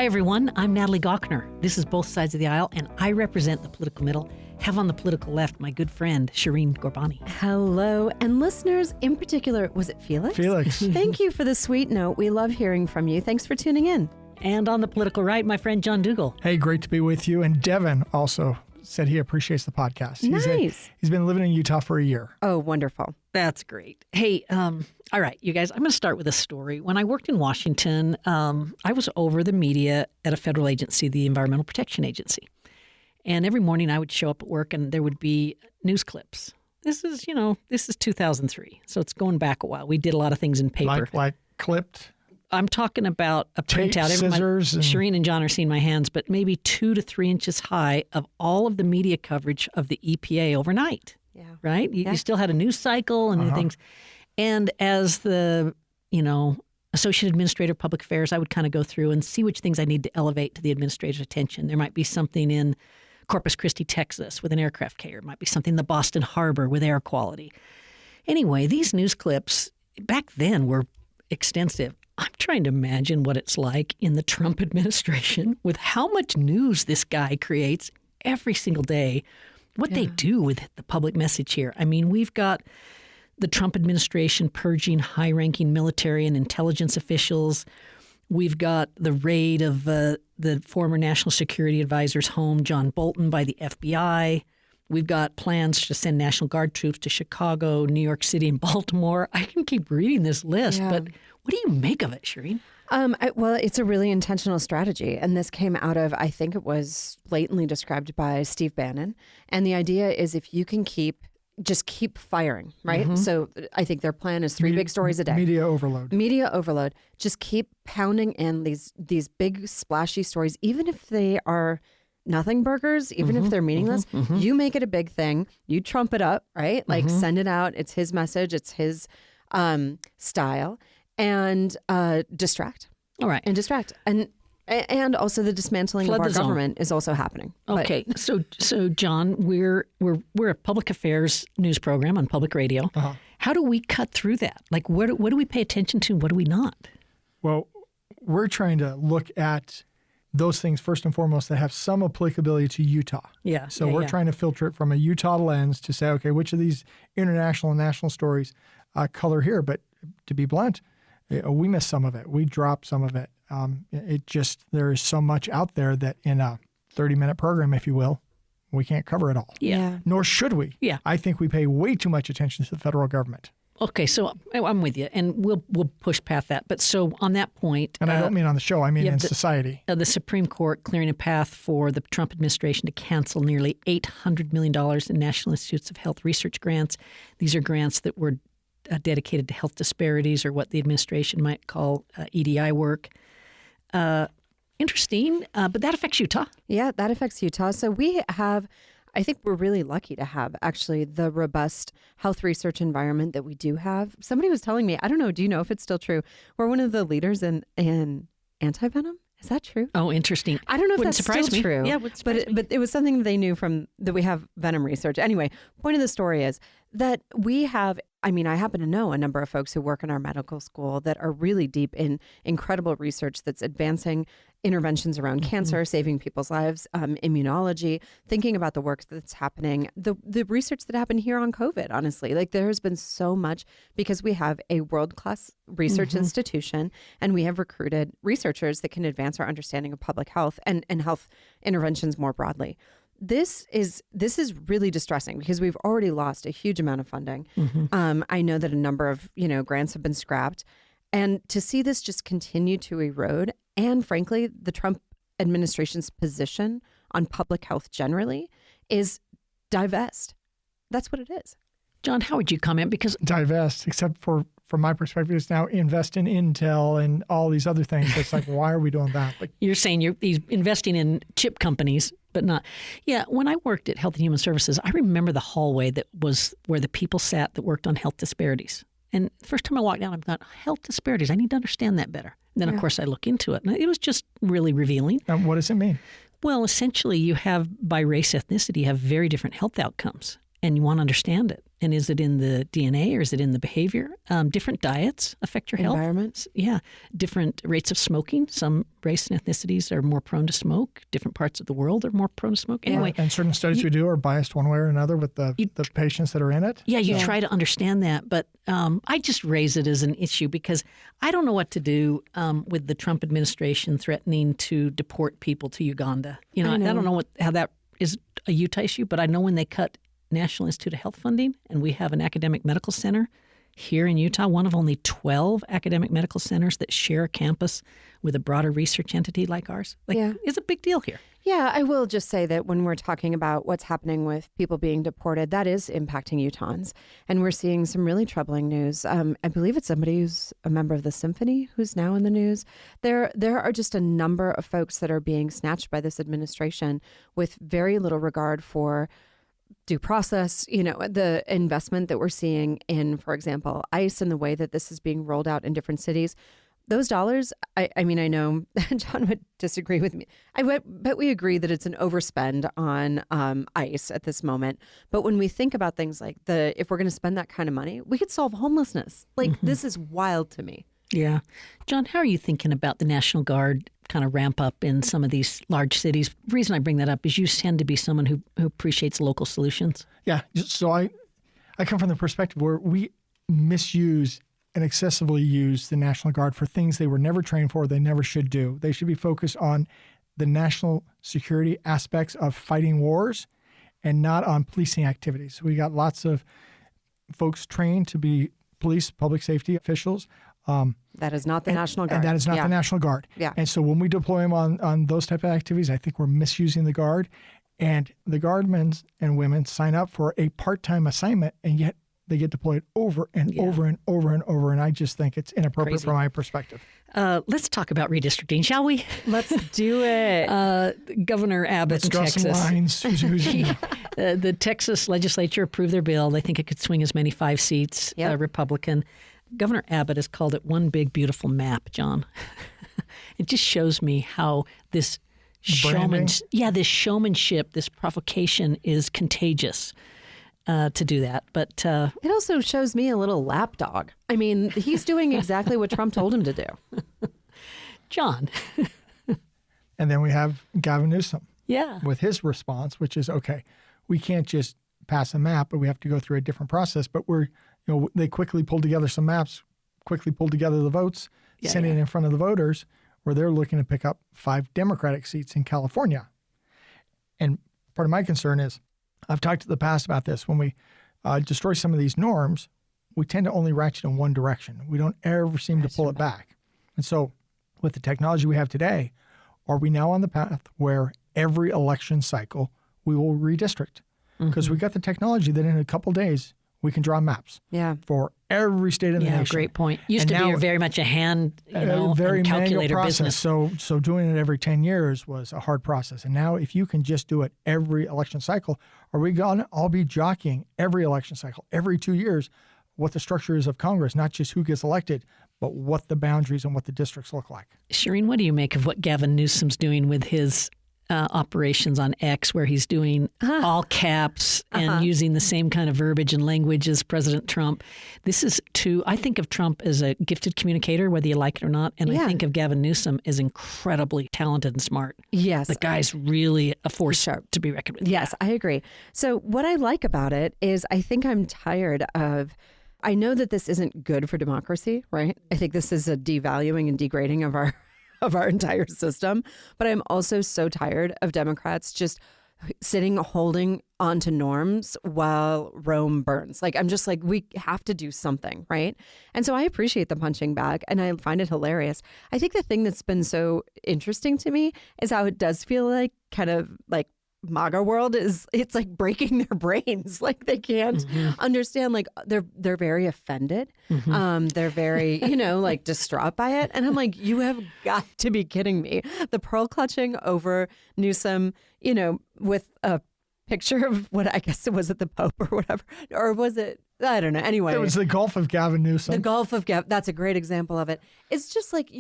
Hi, everyone. I'm Natalie Gawkner. This is Both Sides of the Aisle, and I represent the political middle. Have on the political left my good friend, Shireen Gorbani. Hello. And listeners, in particular, was it Felix? Felix. Thank you for the sweet note. We love hearing from you. Thanks for tuning in. And on the political right, my friend John Dougal. Hey, great to be with you. And Devin also said he appreciates the podcast. Nice. He's been living in Utah for a year. Oh, wonderful. That's great. Hey, all right, you guys, I'm going to start with a story. When I worked in Washington, I was over the media at a federal agency, the Environmental Protection Agency. And every morning I would show up at work and there would be news clips. This is 2003. So it's going back a while. We did a lot of things in paper. Like clipped? I'm talking about a tape, printout. Scissors. Shireen and John are seeing my hands, but maybe 2 to 3 inches high of all of the media coverage of the EPA overnight. Yeah. Right? You still had a news cycle and things. And as the, Associate Administrator of Public Affairs, I would kind of go through and see which things I need to elevate to the administrator's attention. There might be something in Corpus Christi, Texas with an aircraft carrier. It might be something in the Boston Harbor with air quality. Anyway, these news clips back then were extensive. I'm trying to imagine what it's like in the Trump administration with how much news this guy creates every single day, what they do with the public message here. I mean, we've got the Trump administration purging high-ranking military and intelligence officials. We've got the raid of the former National Security Advisor's home, John Bolton, by the FBI. We've got plans to send National Guard troops to Chicago, New York City, and Baltimore. I can keep reading this list, but what do you make of it, Shireen? Well, it's a really intentional strategy. And this came out of, I think it was blatantly described by Steve Bannon. And the idea is if you can just keep firing, right? Mm-hmm. So I think their plan is 3 big stories a day. Media overload. Just keep pounding in these big splashy stories, even if they are nothing burgers, even if they're meaningless. You make it a big thing. You trump it up, right? Like send it out. It's his message. It's his style. And distract. All right. And distract. And also the dismantling of our government is also happening. Okay, so John, we're a public affairs news program on public radio. How do we cut through that? Like, what do we pay attention to? What do we not? Well, we're trying to look at those things first and foremost that have some applicability to Utah. Yeah. So we're trying to filter it from a Utah lens to say, okay, which of these international and national stories color here? But to be blunt, we missed some of it. We dropped some of it. There is so much out there that in a 30-minute program, if you will, we can't cover it all. Yeah. Nor should we. Yeah. I think we pay way too much attention to the federal government. Okay, so I'm with you, and we'll push past that. But so on that point, and I don't mean on the show. I mean in society. The Supreme Court clearing a path for the Trump administration to cancel nearly $800 million in National Institutes of Health research grants. These are grants that were dedicated to health disparities, or what the administration might call EDI work. Interesting, but that affects Utah. Yeah, that affects Utah. So I think we're really lucky to have actually the robust health research environment that we do have. Somebody was telling me, I don't know, do you know if it's still true? We're one of the leaders in anti-venom. Is that true? Oh, interesting. I don't know if that's still true. Yeah, but it was something they knew that we have venom research. Anyway, point of the story is that we have, I happen to know a number of folks who work in our medical school that are really deep in incredible research that's advancing interventions around cancer, saving people's lives, immunology, thinking about the work that's happening, the research that happened here on COVID, honestly. Like there has been so much because we have a world-class research institution and we have recruited researchers that can advance our understanding of public health and health interventions more broadly. This is really distressing because we've already lost a huge amount of funding. I know that a number of grants have been scrapped, and to see this just continue to erode, and frankly, the Trump administration's position on public health generally is divest. That's what it is. John, how would you comment? Because divest, except from my perspective, is now invest in Intel and all these other things. It's like, why are we doing that? Like, you're saying he's investing in chip companies, but not. Yeah, when I worked at Health and Human Services, I remember the hallway that was where the people sat that worked on health disparities. And the first time I walked down, I thought, health disparities, I need to understand that better. And then, of course, I look into it, and it was just really revealing. And what does it mean? Well, essentially, you have, by race, ethnicity, you have very different health outcomes, and you want to understand it. And is it in the DNA or is it in the behavior? Different diets affect your health. Environment. Yeah. Different rates of smoking. Some race and ethnicities are more prone to smoke. Different parts of the world are more prone to smoke. Anyway. And certain studies we do are biased one way or another with the patients that are in it. Yeah, you try to understand that. But I just raise it as an issue because I don't know what to do with the Trump administration threatening to deport people to Uganda. I don't know how that is a Utah issue, but I know when they cut National Institute of Health funding, and we have an academic medical center here in Utah, one of only 12 academic medical centers that share a campus with a broader research entity like ours. It's a big deal here. Yeah, I will just say that when we're talking about what's happening with people being deported, that is impacting Utahns. And we're seeing some really troubling news. I believe it's somebody who's a member of the symphony who's now in the news. There are just a number of folks that are being snatched by this administration with very little regard for due process, the investment that we're seeing in, for example, ICE and the way that this is being rolled out in different cities. Those dollars, I mean, I know John would disagree with me. But we agree that it's an overspend on ICE at this moment. But when we think about things like if we're going to spend that kind of money, we could solve homelessness. This is wild to me. Yeah. John, how are you thinking about the National Guard kind of ramp up in some of these large cities? The reason I bring that up is you tend to be someone who appreciates local solutions. Yeah. So I come from the perspective where we misuse and excessively use the National Guard for things they were never trained for, they never should do. They should be focused on the national security aspects of fighting wars and not on policing activities. We got lots of folks trained to be police, public safety officials. That is not the National Guard. And that is not the National Guard. Yeah. And so when we deploy them on those type of activities, I think we're misusing the Guard. And the Guardmen and women sign up for a part-time assignment, and yet they get deployed over and over and over and over. And I just think it's inappropriate from my perspective. Let's talk about redistricting, shall we? Let's do it. Governor Abbott in Texas. Let's draw some lines. The Texas legislature approved their bill. They think it could swing as many 5 seats, Republican. Governor Abbott has called it one big, beautiful map, John. It just shows me how this showmanship, this provocation is contagious. To do that. But it also shows me a little lapdog. I mean, he's doing exactly what Trump told him to do. John. And then we have Gavin Newsom. Yeah. With his response, which is, okay, we can't just pass a map, but we have to go through a different process. But they quickly pulled together some maps, quickly pulled together the votes, sent it in front of the voters, where they're looking to pick up 5 Democratic seats in California. And part of my concern is, I've talked in the past about this. When we destroy some of these norms, we tend to only ratchet in one direction. We don't ever seem to pull it back. And so with the technology we have today, are we now on the path where every election cycle we will redistrict? Because we got the technology that in a couple of days we can draw maps for every state in the nation. Yeah, great point. Used to be very much a hand, very and calculator manual process. business. So doing it every 10 years was a hard process. And now if you can just do it every election cycle, are we going to all be jockeying every election cycle, every 2 years, what the structure is of Congress, not just who gets elected, but what the boundaries and what the districts look like? Shireen, what do you make of what Gavin Newsom's doing with his operations on X, where he's doing all caps and using the same kind of verbiage and language as President Trump? This is I think of Trump as a gifted communicator, whether you like it or not. And I think of Gavin Newsom as incredibly talented and smart. Yes. The guy's really a force to be reckoned with. Yes, I agree. So what I like about it is I think I'm tired of, I know that this isn't good for democracy, right? I think this is a devaluing and degrading of our entire system. But I'm also so tired of Democrats just sitting, holding onto norms while Rome burns. I'm just like, we have to do something, right? And so I appreciate the punching bag and I find it hilarious. I think the thing that's been so interesting to me is how it does feel like kind of like MAGA world it's like breaking their brains. They can't understand, they're very offended. They're very, distraught by it. And I'm like, you have got to be kidding me. The pearl clutching over Newsom, with a picture of what I guess it was at the Pope or whatever, or was it I don't know. Anyway. It was the Gulf of Gavin Newsom. The Gulf of Gavin. That's a great example of it. It's just like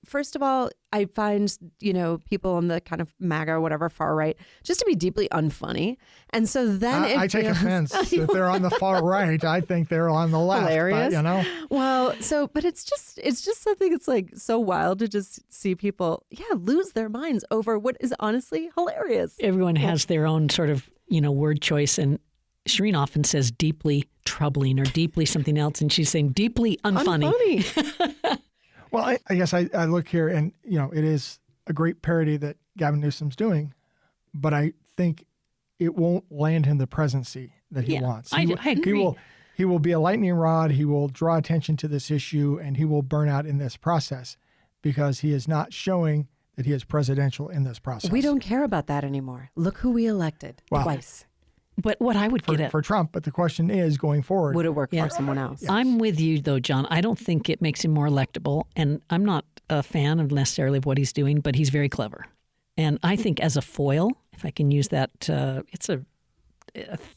first of all, I find, people on the kind of MAGA or whatever, far right, just to be deeply unfunny. And so then I take offense that they're on the far right. I think they're on the left. Hilarious. But, Well, but it's just something that's like so wild to just see people, lose their minds over what is honestly hilarious. Everyone has their own sort of, word choice. And Shireen often says deeply troubling or deeply something else. And she's saying deeply unfunny. Well, I guess I look here and, it is a great parody that Gavin Newsom's doing, but I think it won't land him the presidency that he wants. I agree. He will be a lightning rod. He will draw attention to this issue, and he will burn out in this process because he is not showing that he is presidential in this process. We don't care about that anymore. Look who we elected twice. But what I would get at for Trump, but the question is going forward. Would it work for someone else? Yes. I'm with you though, John. I don't think it makes him more electable, and I'm not a fan of necessarily of what he's doing, but he's very clever. And I think as a foil, if I can use that, it's a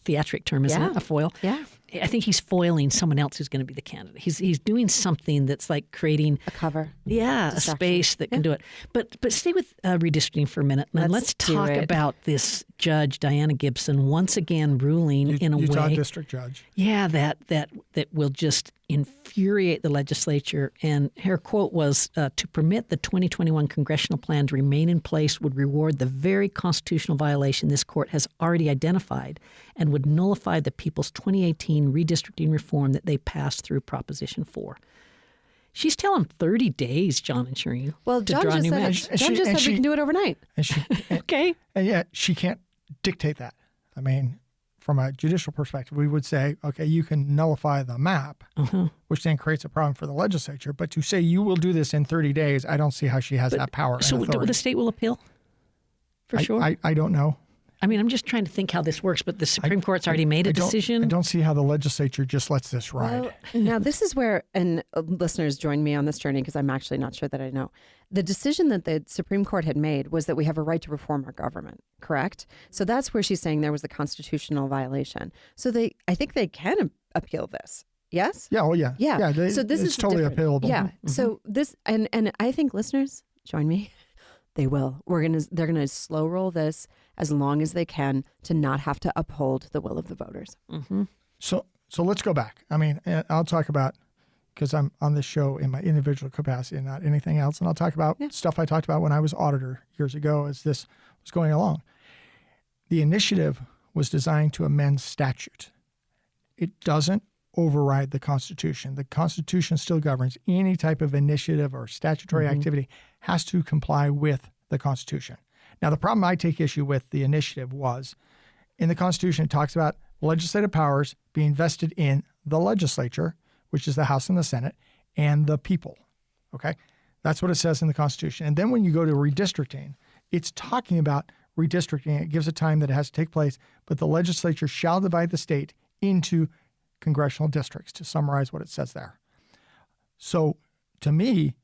theatric term, isn't it? A foil. Yeah. I think he's foiling someone else who's going to be the candidate. He's doing something that's like creating a cover. Yeah, a space that can do it. But stay with redistricting for a minute. And let's talk about this judge, Diana Gibson, once again ruling in a Utah way. District Judge. Yeah, that will just infuriate the legislature. And her quote was, to permit the 2021 congressional plan to remain in place would reward the very constitutional violation this court has already identified and would nullify the people's 2018 redistricting reform that they passed through Proposition 4. She's telling 30 days, John and Shireen, well, to draw new maps. John just said we can do it overnight. Okay. And yet she can't dictate that. I mean, from a judicial perspective, we would say, okay, you can nullify the map, which then creates a problem for the legislature. But to say you will do this in 30 days, I don't see how she has that power. So the state will appeal? For sure? I don't know. I mean, I'm just trying to think how this works, but the Supreme Court's already made a decision. I don't see how the legislature just lets this ride. Well, now, this is where, and listeners join me on this journey because I'm actually not sure that I know. The decision that the Supreme Court had made was that we have a right to reform our government, correct? So that's where she's saying there was a constitutional violation. So I think they can appeal this. Yes? Yeah, well, yeah. Yeah. So this is totally appealable. Yeah. So this, and I think listeners, join me. They will. They're gonna slow roll this as long as they can to not have to uphold the will of the voters. Mm-hmm. So let's go back. I mean, I'll talk about, because I'm on this show in my individual capacity and not anything else, and I'll talk about stuff I talked about when I was auditor years ago as this was going along. The initiative was designed to amend statute. It doesn't override the Constitution. The Constitution still governs. Any type of initiative or statutory activity has to comply with the Constitution. Now, the problem I take issue with the initiative was in the Constitution, it talks about legislative powers being vested in the legislature, which is the House and the Senate, and the people. Okay? That's what it says in the Constitution. And then when you go to redistricting, it's talking about redistricting. It gives a time that it has to take place, but the legislature shall divide the state into congressional districts, to summarize what it says there. So to me,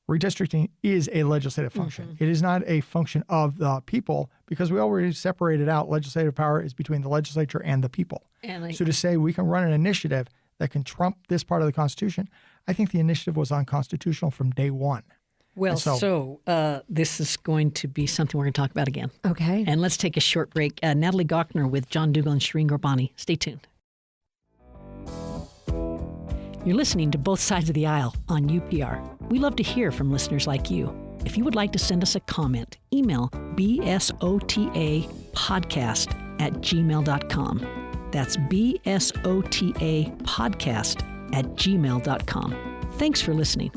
redistricting is a legislative function. It is not a function of the people because we already separated out legislative power is between the legislature and the people. So to say we can run an initiative that can trump this part of the Constitution, I think the initiative was unconstitutional from day one. Well, so this is going to be something we're going to talk about again. Okay. And let's take a short break. Natalie Gochner with John Dougal and Shireen Gorbani. Stay tuned. You're listening to Both Sides of the Aisle on UPR. We love to hear from listeners like you. If you would like to send us a comment, email bsotapodcast@gmail.com. That's bsotapodcast@gmail.com. Thanks for listening.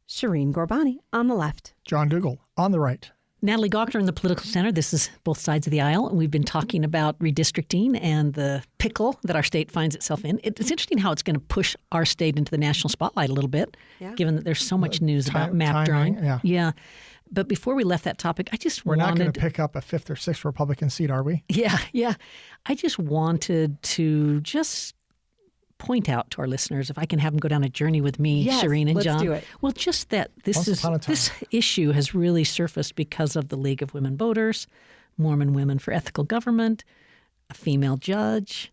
Shireen Gorbani on the left. John Dougal on the right. Natalie Gochner in the Political Center. This is Both Sides of the Aisle. And we've been talking about redistricting and the pickle that our state finds itself in. It's interesting how it's going to push our state into the national spotlight a little bit, given that there's so much news about map drawing. Yeah. But before we left that topic, We're not going to pick up a 5th or 6th Republican seat, are we? Yeah. I just wanted to point out to our listeners, if I can have them go down a journey with me, Shireen and John. Let's do it. Well, just that this issue has really surfaced because of the League of Women Voters, Mormon Women for Ethical Government, a female judge,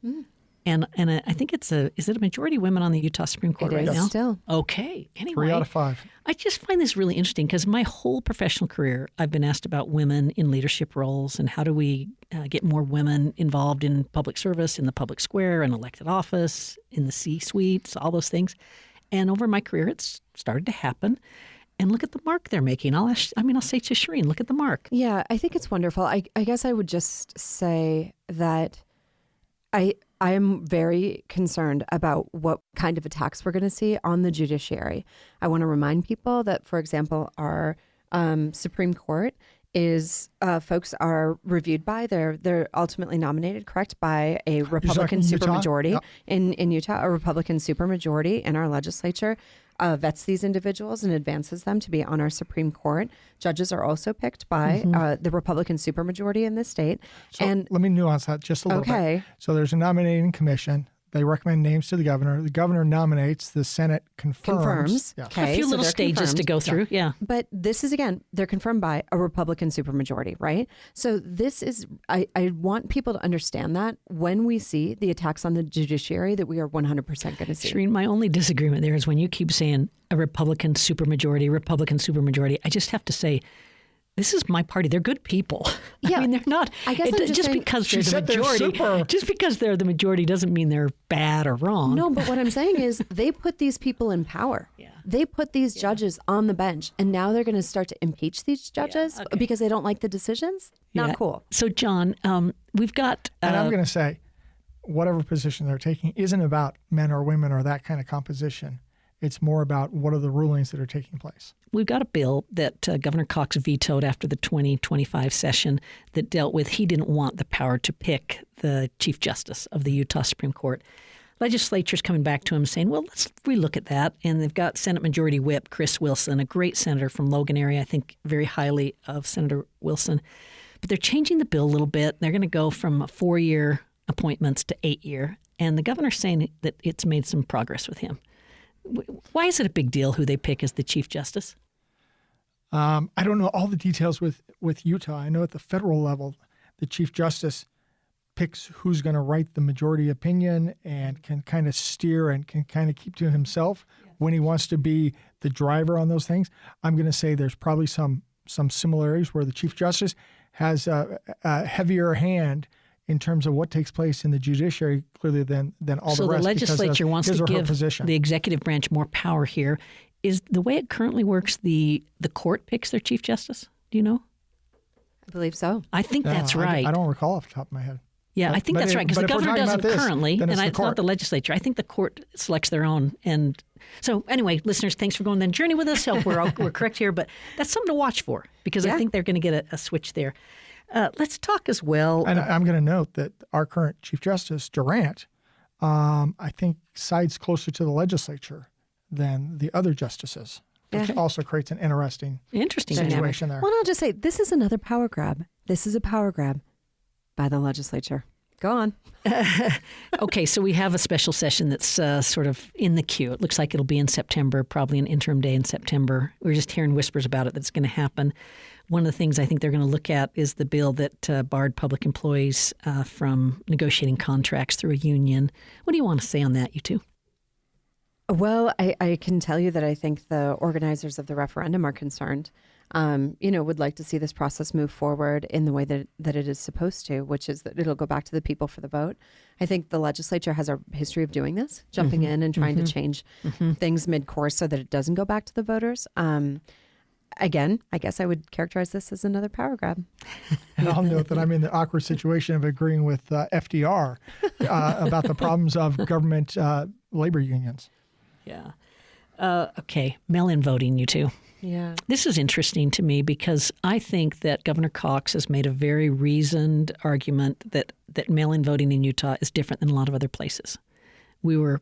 And I think is it a majority women on the Utah Supreme Court right now? Still. Okay. Anyway, 3 out of 5. I just find this really interesting because my whole professional career, I've been asked about women in leadership roles and how do we get more women involved in public service, in the public square, in elected office, in the C-suites, all those things. And over my career, it's started to happen. And look at the mark they're making. I'll say to Shireen, look at the mark. Yeah, I think it's wonderful. I guess I would just say that I am very concerned about what kind of attacks we're going to see on the judiciary. I want to remind people that, for example, our Supreme Court is folks are reviewed by they're ultimately nominated, correct, by a Republican supermajority in Utah. A Republican supermajority in our legislature vets these individuals and advances them to be on our Supreme Court. Judges are also picked by the Republican supermajority in this state. So and let me nuance that just a little bit. So there's a nominating commission. They recommend names to the governor. The governor nominates. The Senate confirms. Yeah. Okay, a few little stages to go through. Yeah. But this is, again, they're confirmed by a Republican supermajority, right? So this is, I want people to understand that when we see the attacks on the judiciary that we are 100% going to see. Shireen, my only disagreement there is when you keep saying a Republican supermajority. I just have to say, this is my party. They're good people. Yeah. I mean, they're not. I guess just because they're the majority. Just because they're the majority doesn't mean they're bad or wrong. No, but what I'm saying is they put these people in power. Yeah. They put these judges on the bench, and now they're going to start to impeach these judges because they don't like the decisions. Not cool. So, John, we've got. And I'm going to say, whatever position they're taking isn't about men or women or that kind of composition. It's more about what are the rulings that are taking place. We've got a bill that Governor Cox vetoed after the 2025 session that dealt with he didn't want the power to pick the Chief Justice of the Utah Supreme Court. Legislature's coming back to him saying, well, let's relook at that. And they've got Senate Majority Whip Chris Wilson, a great senator from Logan area. I think very highly of Senator Wilson. But they're changing the bill a little bit. They're going to go from 4-year appointments to 8-year. And the governor's saying that it's made some progress with him. Why is it a big deal who they pick as the Chief Justice? I don't know all the details with Utah. I know at the federal level, the Chief Justice picks who's going to write the majority opinion and can kind of steer and can kind of keep to himself when he wants to be the driver on those things. I'm going to say there's probably some similarities where the Chief Justice has a heavier hand in terms of what takes place in the judiciary, clearly than all the rest. So the legislature wants to give the executive branch more power here. Is the way it currently works, the court picks their Chief Justice? Do you know? I believe so. I think that's right. I don't recall off the top of my head. Yeah, I think that's right, because the governor doesn't currently, and it's not the legislature. I think the court selects their own. And so anyway, listeners, thanks for going on the journey with us. Hope we're correct here, but that's something to watch for, because I think they're going to get a switch there. Let's talk as well. And I'm going to note that our current Chief Justice, Durant, I think sides closer to the legislature than the other justices, which also creates an interesting situation there. Well, I'll just say, this is another power grab. This is a power grab by the legislature. Go on. Okay, so we have a special session that's sort of in the queue. It looks like it'll be in September, probably an interim day in September. We're just hearing whispers about it that's going to happen. One of the things I think they're going to look at is the bill that barred public employees from negotiating contracts through a union. What do you want to say on that, you two? Well, I can tell you that I think the organizers of the referendum are concerned, would like to see this process move forward in the way that it is supposed to, which is that it'll go back to the people for the vote. I think the legislature has a history of doing this, jumping in and trying to change things mid-course so that it doesn't go back to the voters. Again, I guess I would characterize this as another power grab. And I'll note that I'm in the awkward situation of agreeing with FDR about the problems of government labor unions. Yeah. Okay. Mail-in voting, you two. Yeah. This is interesting to me because I think that Governor Cox has made a very reasoned argument that mail-in voting in Utah is different than a lot of other places. We were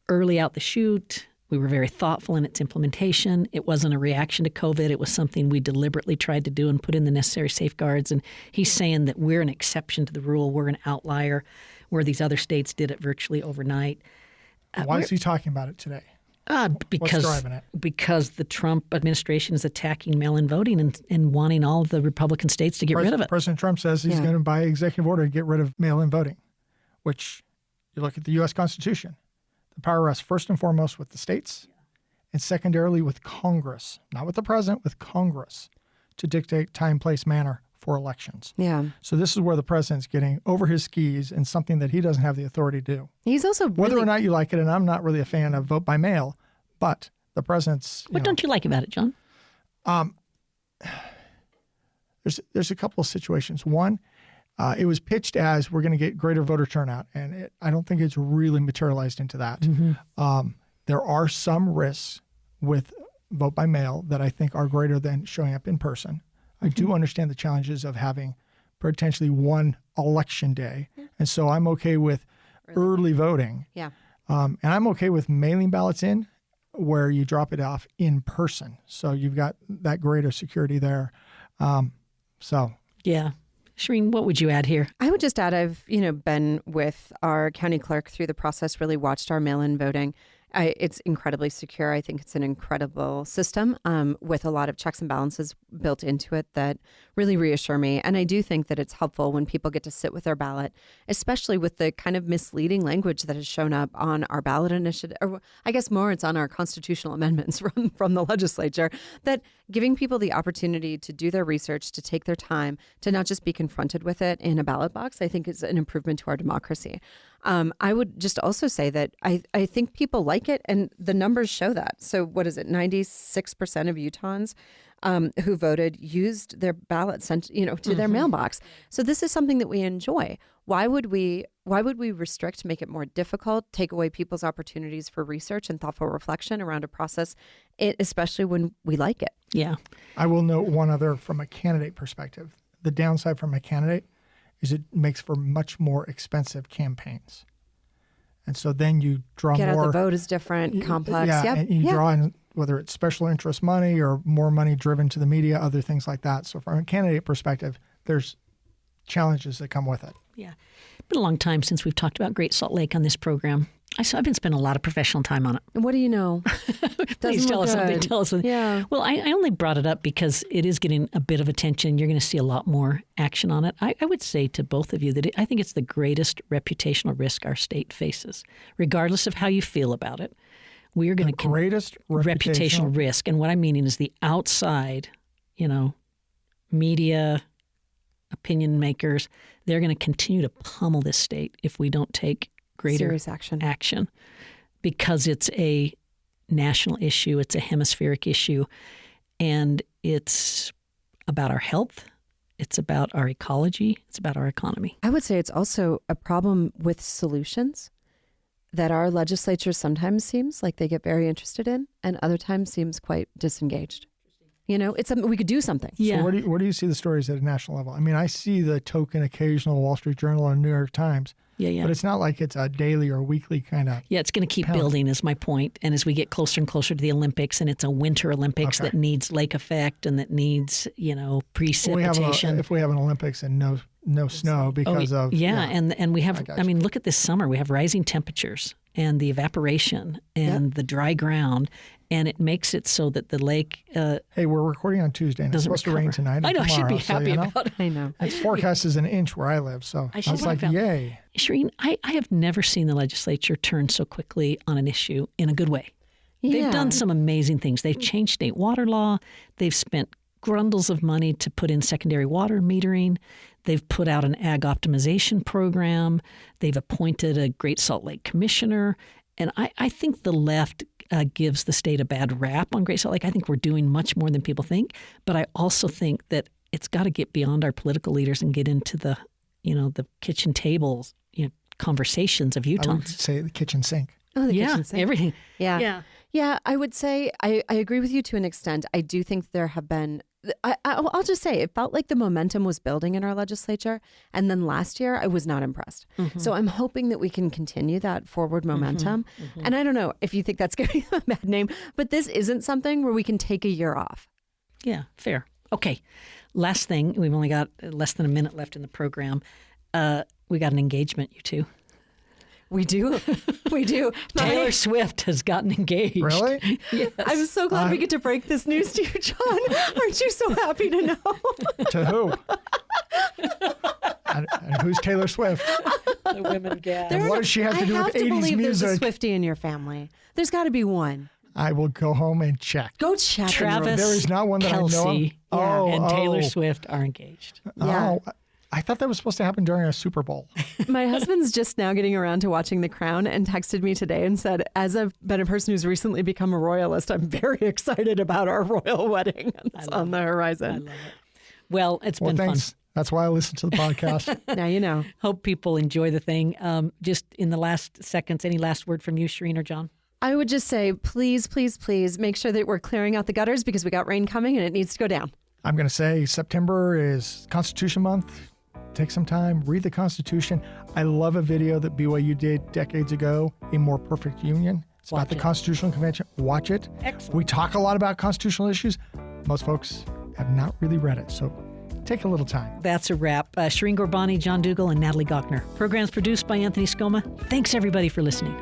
early out the chute. We were very thoughtful in its implementation. It wasn't a reaction to COVID. It was something we deliberately tried to do and put in the necessary safeguards. And he's saying that we're an exception to the rule. We're an outlier where these other states did it virtually overnight. Why is he talking about it today? Because what's driving it? Because the Trump administration is attacking mail-in voting and wanting all of the Republican states to get rid of it. President Trump says he's going to, by executive order, get rid of mail-in voting, which You look at the U.S. Constitution. The power rests first and foremost with the states, and secondarily with Congress, not with the president, with Congress, to dictate time, place, manner for elections. Yeah. So this is where the president's getting over his skis in something that he doesn't have the authority to do. He's also Whether or not you like it, and I'm not really a fan of vote by mail, but the president's... What don't you like about it, John? There's a couple of situations. One, it was pitched as we're going to get greater voter turnout, and I don't think it's really materialized into that. There are some risks with vote by mail that I think are greater than showing up in person. I do understand the challenges of having potentially one election day, and so I'm okay with early voting. Yeah. And I'm okay with mailing ballots in where you drop it off in person. So you've got that greater security there. Yeah. Shireen, what would you add here? I would just add, I've been with our county clerk through the process, really watched our mail-in voting. It's incredibly secure. I think it's an incredible system with a lot of checks and balances built into it that really reassure me. And I do think that it's helpful when people get to sit with their ballot, especially with the kind of misleading language that has shown up on our ballot initiative, or I guess more it's on our constitutional amendments from the legislature, that giving people the opportunity to do their research, to take their time, to not just be confronted with it in a ballot box, I think is an improvement to our democracy. I would just also say that I think people like it, and the numbers show that. So what is it? 96% of Utahns who voted used their ballot sent to their mailbox. So this is something that we enjoy. Why would we restrict, make it more difficult, take away people's opportunities for research and thoughtful reflection around a process, especially when we like it? Yeah. I will note one other from a candidate perspective. The downside from a candidate is it makes for much more expensive campaigns. And so then you draw Get more... out the vote is different, complex. Yeah, Yep. and you draw in whether it's special interest money or more money driven to the media, other things like that. So from a candidate perspective, there's challenges that come with it. Yeah. It's been a long time since we've talked about Great Salt Lake on this program. I've been spending a lot of professional time on it. What do you know? Please tell us something. Tell us something. Yeah. Well, I only brought it up because it is getting a bit of attention. You're going to see a lot more action on it. I would say to both of you that I think it's the greatest reputational risk our state faces, regardless of how you feel about it. We are going to greatest reputational risk, and what I'm meaning is the outside, media, opinion makers. They're going to continue to pummel this state if we don't take greater serious action because it's a national issue, it's a hemispheric issue, and it's about our health, it's about our ecology, it's about our economy. I would say it's also a problem with solutions that our legislature sometimes seems like they get very interested in and other times seems quite disengaged. It's something we could do something. Yeah. So where do you see the stories at a national level? I mean, I see the token occasional Wall Street Journal or New York Times. Yeah. But it's not like it's a daily or weekly kind of... Yeah, it's going to keep building is my point. And as we get closer and closer to the Olympics, and it's a winter Olympics that needs lake effect and that needs, precipitation. If we have an Olympics and no snow because of... Yeah, and we have, look at this summer. We have rising temperatures and the evaporation and the dry ground. And it makes it so that the lake... hey, we're recording on Tuesday, and it's supposed to rain tonight. I know, tomorrow, I should be happy about it. I know. It's forecast as an inch where I live, so I was like, yay. Shireen, I have never seen the legislature turn so quickly on an issue in a good way. Yeah. They've done some amazing things. They've changed state water law. They've spent grundles of money to put in secondary water metering. They've put out an ag optimization program. They've appointed a Great Salt Lake commissioner. And I think the left gives the state a bad rap on Great Salt Lake. I think we're doing much more than people think. But I also think that it's got to get beyond our political leaders and get into the kitchen tables, conversations of Utahns. I would say the kitchen sink. Oh, the kitchen sink. Everything. Yeah. Yeah, I would say I agree with you to an extent. I do think there have been, I'll just say, it felt like the momentum was building in our legislature. And then last year, I was not impressed. Mm-hmm. So I'm hoping that we can continue that forward momentum. Mm-hmm. And I don't know if you think that's giving them a bad name, but this isn't something where we can take a year off. Yeah, fair. Okay. Last thing, we've only got less than a minute left in the program. We got an engagement, you two. We do. We do. Taylor Swift has gotten engaged. Really? Yes. I'm so glad we get to break this news to you, John. Aren't you so happy to know? To who? and who's Taylor Swift? The women gasp. And what does she have to do with 80s believe there's a music? Swiftie in your family. There's got to be one. I will go home and check. Go check. Travis, There is not one that I know of. Kelsey, Oh, and Taylor oh. Swift are engaged. Yeah. Oh, I thought that was supposed to happen during a Super Bowl. My husband's just now getting around to watching The Crown and texted me today and said, as I've been a person who's recently become a royalist, I'm very excited about our royal wedding that's on the horizon. I love it. Well, it's Well, been thanks. That's why I listen to the podcast. Now you know. Hope people enjoy the thing. Just in the last seconds, any last word from you, Shireen or John? I would just say, please, please, please make sure that we're clearing out the gutters because we got rain coming and it needs to go down. I'm going to say September is Constitution Month. Take some time, read the Constitution. I love a video that BYU did decades ago, A More Perfect Union. It's about the Constitutional Convention. Watch it. Excellent. We talk a lot about constitutional issues. Most folks have not really read it, so take a little time. That's a wrap. Shireen Gorbani, John Dougal, and Natalie Gochner. Programs produced by Anthony Scoma. Thanks, everybody, for listening.